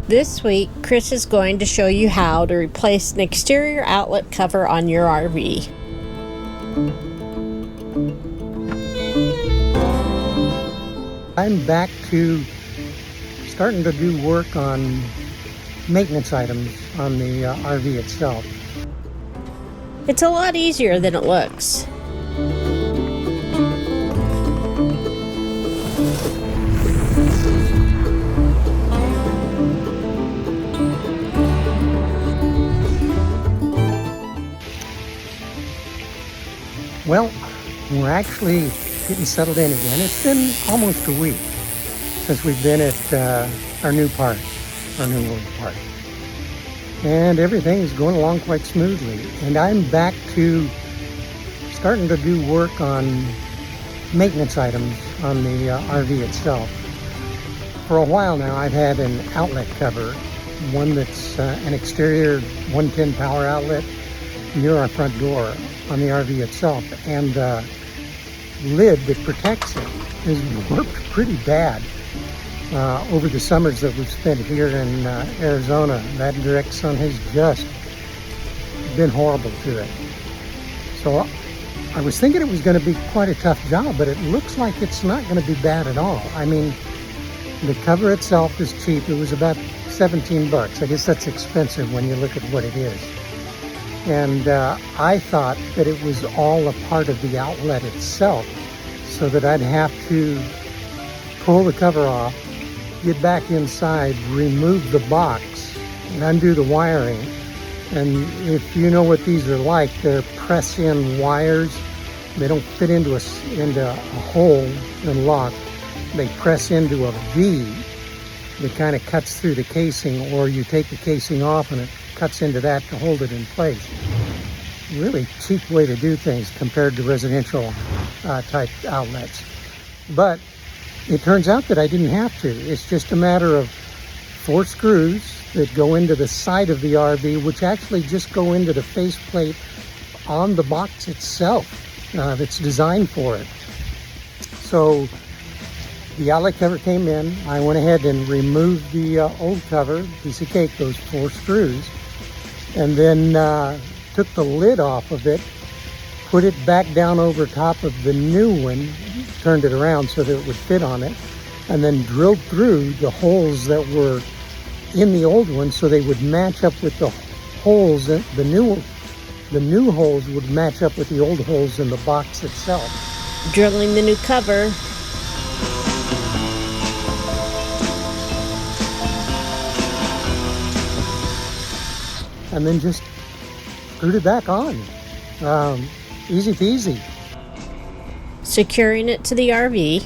This week, Chris is going to show you how to replace an exterior outlet cover on your RV. I'm back to starting to do work on maintenance items on the RV itself. It's a lot easier than it looks. Well, we're actually getting settled in again. It's been almost a week since we've been at our new park, our new world park. And everything is going along quite smoothly. And I'm back to starting to do work on maintenance items on the RV itself. For a while now, I've had an outlet cover, one that's an exterior 110 power outlet near our front door on the RV itself, and the lid that protects it has worked pretty bad over the summers that we've spent here in Arizona. That direct sun has just been horrible to it. So I was thinking it was going to be quite a tough job, but it looks like it's not going to be bad at all. I mean, the cover itself is cheap. It was about 17 bucks. I guess that's expensive when you look at what it is. And I thought that it was all a part of the outlet itself, so that I'd have to pull the cover off, get back inside, remove the box, and undo the wiring. And if you know what these are like, they're press-in wires. They don't fit into a hole and lock. They press into a V that kind of cuts through the casing, or you take the casing off and it cuts into that to hold it in place. Really cheap way to do things compared to residential type outlets. But it turns out that I didn't have to. It's just a matter of 4 screws that go into the side of the RV, which actually just go into the faceplate on the box itself that's designed for it. So the outlet cover came in. I went ahead and removed the old cover, piece of cake, those 4 screws, and then took the lid off of it, put it back down over top of the new one, turned it around so that it would fit on it, and then drilled through the holes that were in the old one so they would match up with the holes in the new holes would match up with the old holes in the box itself. Drilling the new cover. And then just screwed it back on. Easy peasy. Securing it to the RV.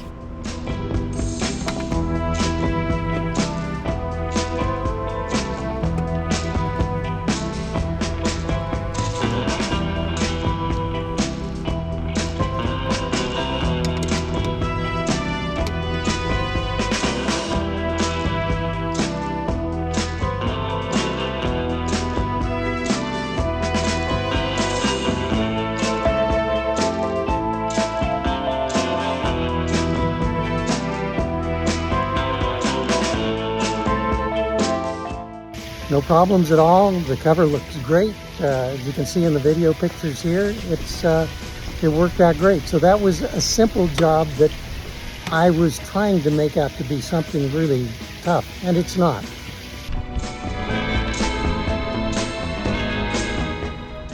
No problems at all. The cover looks great. As you can see in the video pictures here, it worked out great. So that was a simple job that I was trying to make out to be something really tough, and it's not.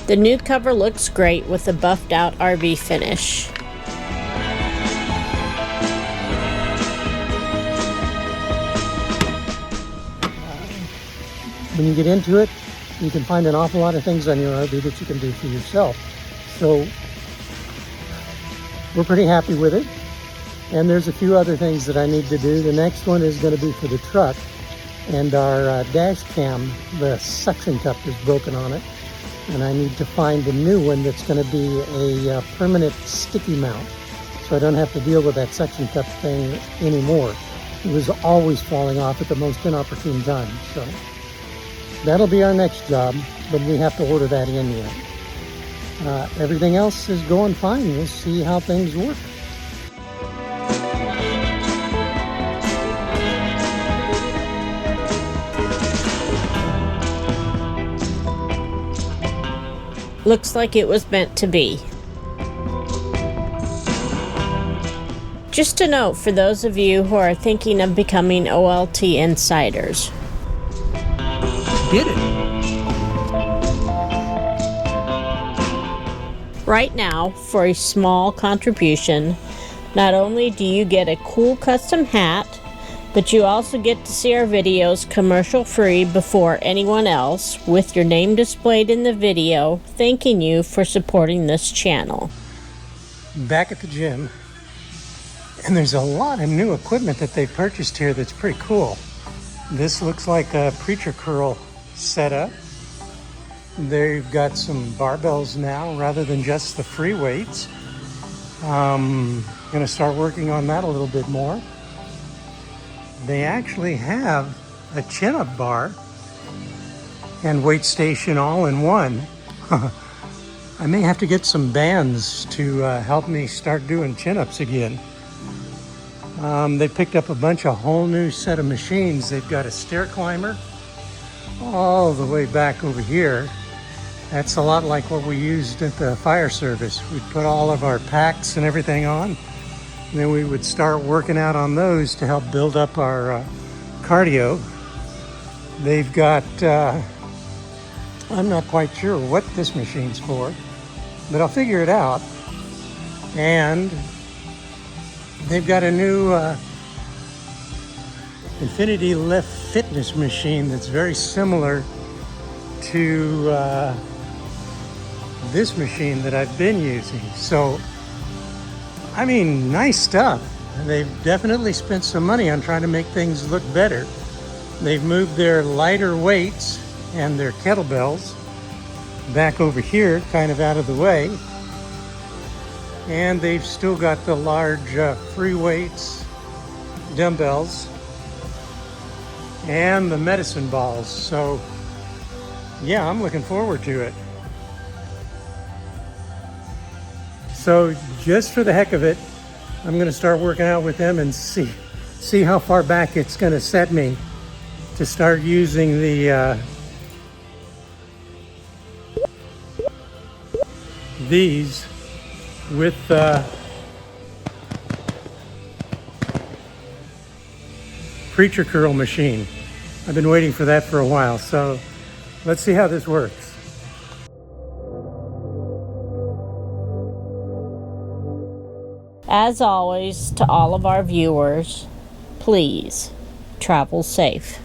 The new cover looks great with a buffed out RV finish. When you get into it, you can find an awful lot of things on your RV that you can do for yourself. So we're pretty happy with it. And there's a few other things that I need to do. The next one is going to be for the truck. And our dash cam, the suction cup is broken on it. And I need to find a new one that's going to be a permanent sticky mount, so I don't have to deal with that suction cup thing anymore. It was always falling off at the most inopportune time. So that'll be our next job, but we have to order that in yet. Everything else is going fine. We'll see how things work. Looks like it was meant to be. Just a note for those of you who are thinking of becoming OLT insiders. Did it? Right now, for a small contribution, not only do you get a cool custom hat, but you also get to see our videos commercial free before anyone else, with your name displayed in the video, thanking you for supporting this channel. Back at the gym, and there's a lot of new equipment that they purchased here that's pretty cool. This looks like a preacher curl setup. They've got some barbells now rather than just the free weights. Gonna start working on that a little bit more. They actually have a chin-up bar and weight station all in one. I may have to get some bands to help me start doing chin-ups again. They picked up a whole new set of machines. They've got a stair climber all the way back over here. That's a lot like what we used at the fire service. We'd put all of our packs and everything on, and then we would start working out on those to help build up our cardio. They've got, I'm not quite sure what this machine's for, but I'll figure it out. And they've got a new Infinity Lift fitness machine that's very similar to this machine that I've been using. So, I mean, nice stuff. They've definitely spent some money on trying to make things look better. They've moved their lighter weights and their kettlebells back over here, kind of out of the way. And they've still got the large free weights, dumbbells, and the medicine balls. So, yeah, I'm looking forward to it. So just for the heck of it, I'm going to start working out with them and see how far back it's going to set me to start using the these with preacher curl machine. I've been waiting for that for a while, so let's see how this works. As always, to all of our viewers, please travel safe.